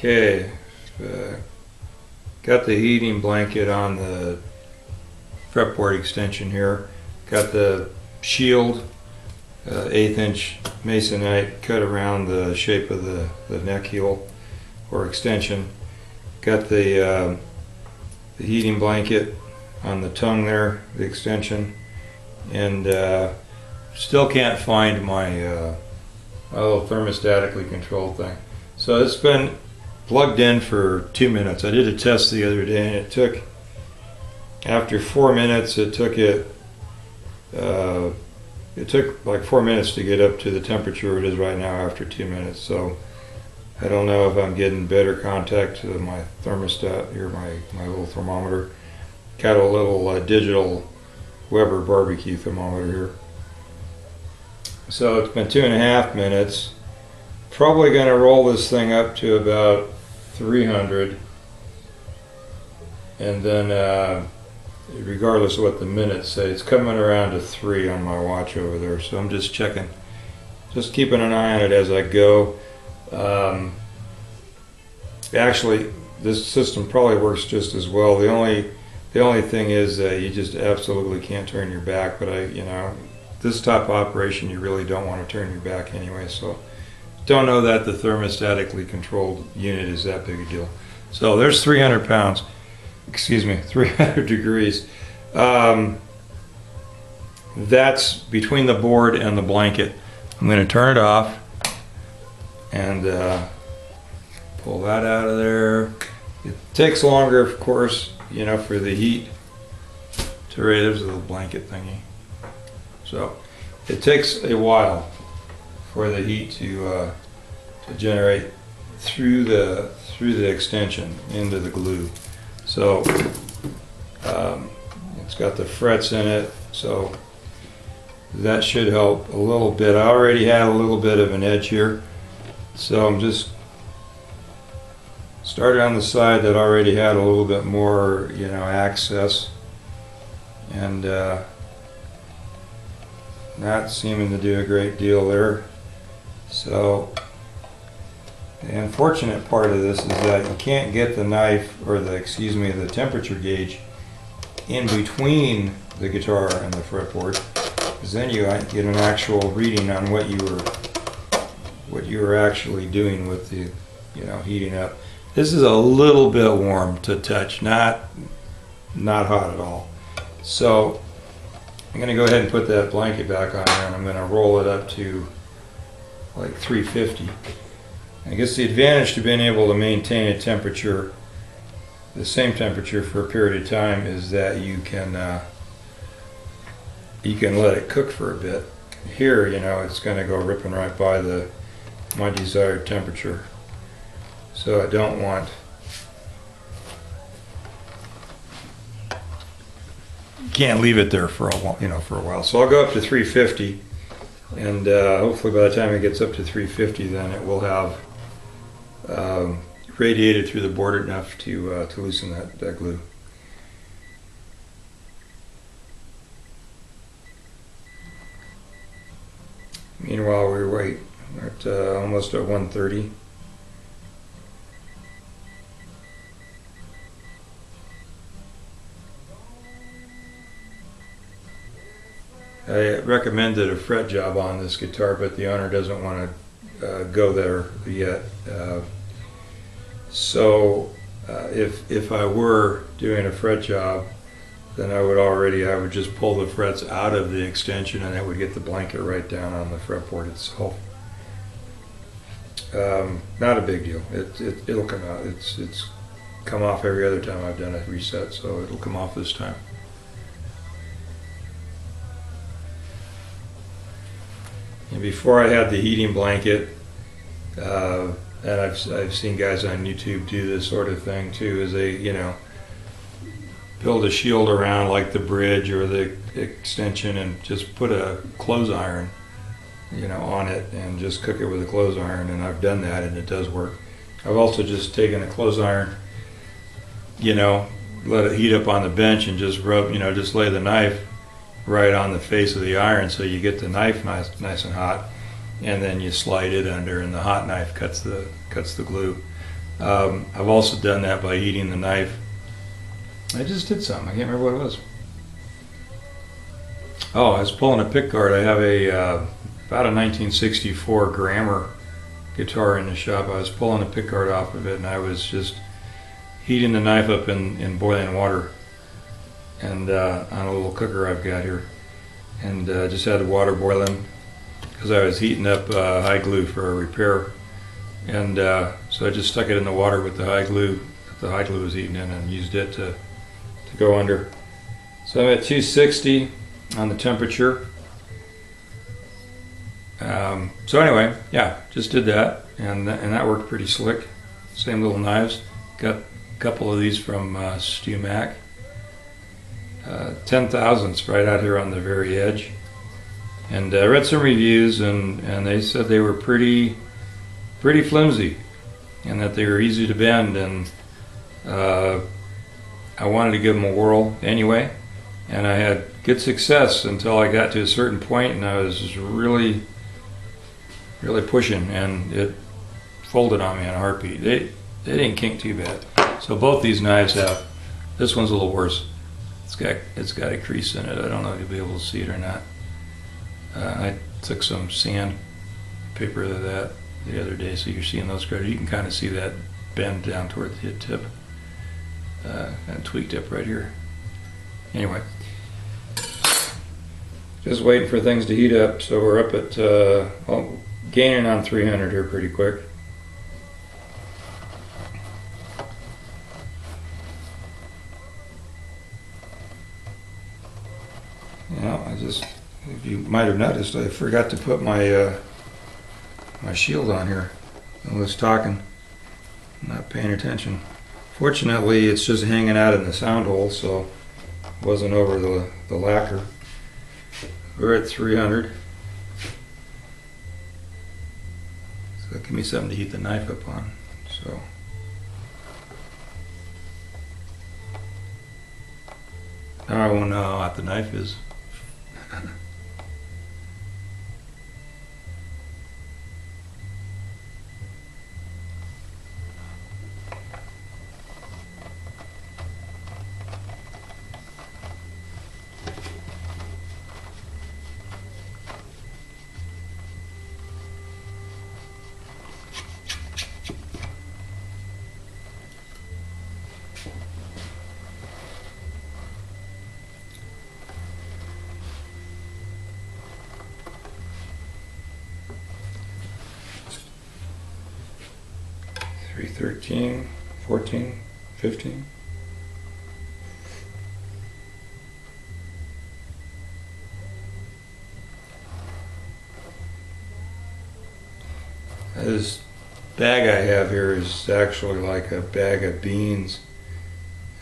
Okay, got the heating blanket on the fretboard extension here. Got the shield, 1/8 inch masonite cut around the shape of the neck heel or extension. Got the heating blanket on the tongue there, the extension, and still can't find my little thermostatically controlled thing. So it's been plugged in for 2 minutes. I did a test the other day, and it took, after 4 minutes, it took like 4 minutes to get up to the temperature it is right now after 2 minutes. So I don't know if I'm getting better contact with my thermostat here, my little thermometer. Got a little digital Weber barbecue thermometer here. So it's been 2.5 minutes. Probably going to roll this thing up to about 300, and then regardless of what the minutes say, it's coming around to 3 on my watch over there. So I'm just checking, just keeping an eye on it as I go. Actually, this system probably works just as well. The only thing is that you just absolutely can't turn your back. But this type of operation, you really don't want to turn your back anyway. So don't know that the thermostatically controlled unit is that big a deal. So there's 300 pounds. Excuse me, 300 degrees. That's between the board and the blanket. I'm going to turn it off and pull that out of there. It takes longer, of course, for the heat to raise. There's a little blanket thingy. So it takes a while for the heat to generate through the extension into the glue. So it's got the frets in it, so that should help a little bit. I already had a little bit of an edge here, so I'm just started on the side that already had a little bit more access, and not seeming to do a great deal there. So the unfortunate part of this is that you can't get the knife, or the temperature gauge in between the guitar and the fretboard, because then you get an actual reading on what you were actually doing with the heating up. This is a little bit warm to touch, not hot at all. So I'm going to go ahead and put that blanket back on there, and I'm going to roll it up to like 350. I guess the advantage to being able to maintain a temperature, the same temperature for a period of time, is that you can let it cook for a bit. Here, it's going to go ripping right by my desired temperature. So I don't want, can't leave it there for a while. So I'll go up to 350, and hopefully by the time it gets up to 350, then it will have radiated through the board enough to loosen that glue. Meanwhile, we wait at almost at 130. I recommended a fret job on this guitar, but the owner doesn't want to go there yet. So if I were doing a fret job, then I would just pull the frets out of the extension, and it would get the blanket right down on the fretboard itself. Not a big deal. It'll come out. It's come off every other time I've done a reset, so it'll come off this time. And before I had the heating blanket, and I've seen guys on YouTube do this sort of thing too, is they build a shield around like the bridge or the extension and just put a clothes iron on it and just cook it with a clothes iron, and I've done that and it does work. I've also just taken a clothes iron, let it heat up on the bench and just rub, just lay the knife right on the face of the iron so you get the knife nice and hot, and then you slide it under, and the hot knife cuts the glue. I've also done that by heating the knife. I just did something. I can't remember what it was. Oh, I was pulling a pickguard. I have about a 1964 Grammer guitar in the shop. I was pulling a pickguard off of it, and I was just heating the knife up in boiling water, and on a little cooker I've got here, and just had the water boiling because I was heating up high glue for a repair, and so I just stuck it in the water with the high glue that the high glue was heating in, and used it to go under. So I'm at 260 on the temperature. So anyway, yeah, just did that, and that worked pretty slick. Same little knives. Got a couple of these from Stu Mac. 10 thousandths right out here on the very edge. And I read some reviews, and they said they were pretty flimsy, and that they were easy to bend. And I wanted to give them a whirl anyway, and I had good success until I got to a certain point, and I was just really pushing, and it folded on me in a heartbeat. They didn't kink too bad. So both these knives have. This one's a little worse. It's got a crease in it. I don't know if you'll be able to see it or not. I took some sandpaper to that the other day, so you're seeing those craters. You can kind of see that bend down toward the hit tip, and tweak tip right here. Anyway, just waiting for things to heat up. So we're up at gaining on 300 here pretty quick. If you might have noticed, I forgot to put my my shield on here. I was talking, not paying attention. Fortunately, it's just hanging out in the sound hole, so it wasn't over the lacquer. We're at 300. So give me something to heat the knife up on. So. Now I won't know how hot the knife is. Three, 13, 14, 15. This bag I have here is actually like a bag of beans.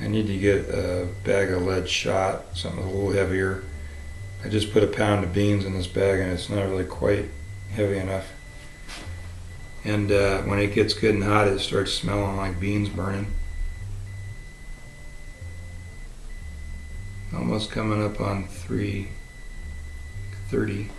I need to get a bag of lead shot, something a little heavier. I just put a pound of beans in this bag, and it's not really quite heavy enough. And when it gets good and hot, it starts smelling like beans burning. Almost coming up on 330.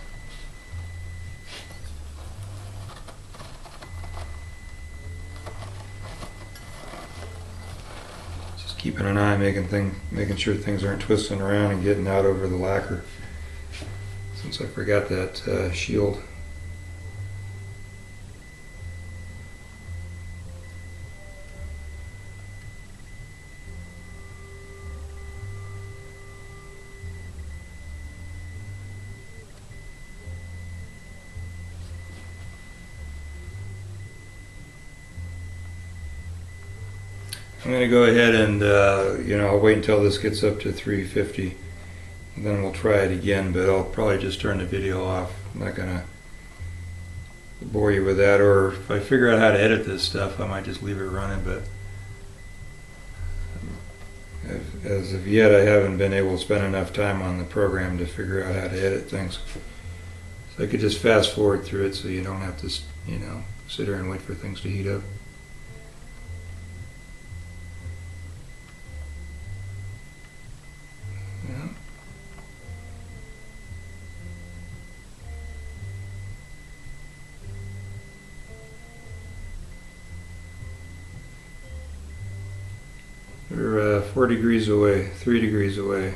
Just keeping an eye, making sure things aren't twisting around and getting out over the lacquer. Since I forgot that shield. I'm going to go ahead and, I'll wait until this gets up to 350, and then we'll try it again, but I'll probably just turn the video off. I'm not going to bore you with that, or if I figure out how to edit this stuff, I might just leave it running, but as of yet, I haven't been able to spend enough time on the program to figure out how to edit things. So I could just fast forward through it so you don't have to, sit there and wait for things to heat up. We're 4 degrees away, 3 degrees away.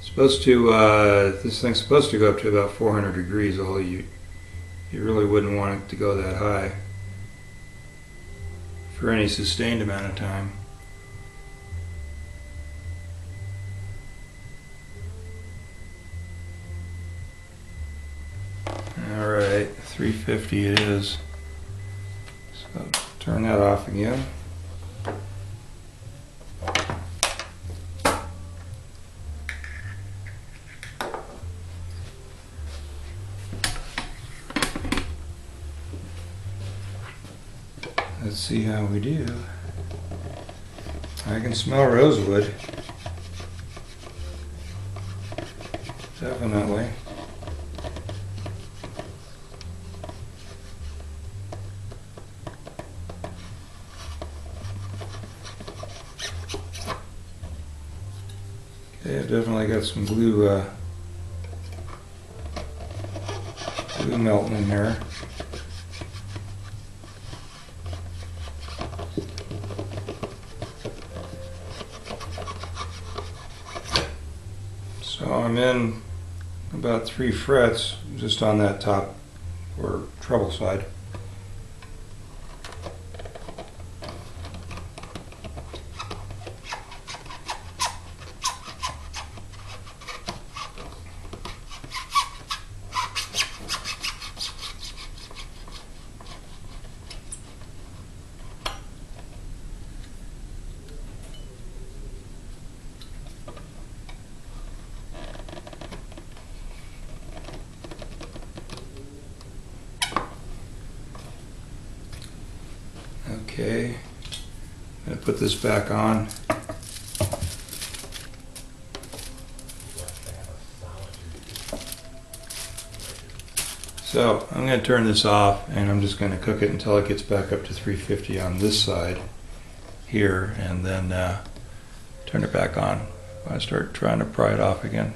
Supposed to, this thing's supposed to go up to about 400 degrees, although you really wouldn't want it to go that high for any sustained amount of time. Alright, 350 it is. So turn that off again. Let's see how we do. I can smell rosewood. Definitely. Okay, I've definitely got some glue melting in there. So I'm in about 3 frets just on that top or treble side. Okay, I'm going to put this back on. So I'm going to turn this off and I'm just going to cook it until it gets back up to 350 on this side here, and then turn it back on. I start trying to pry it off again.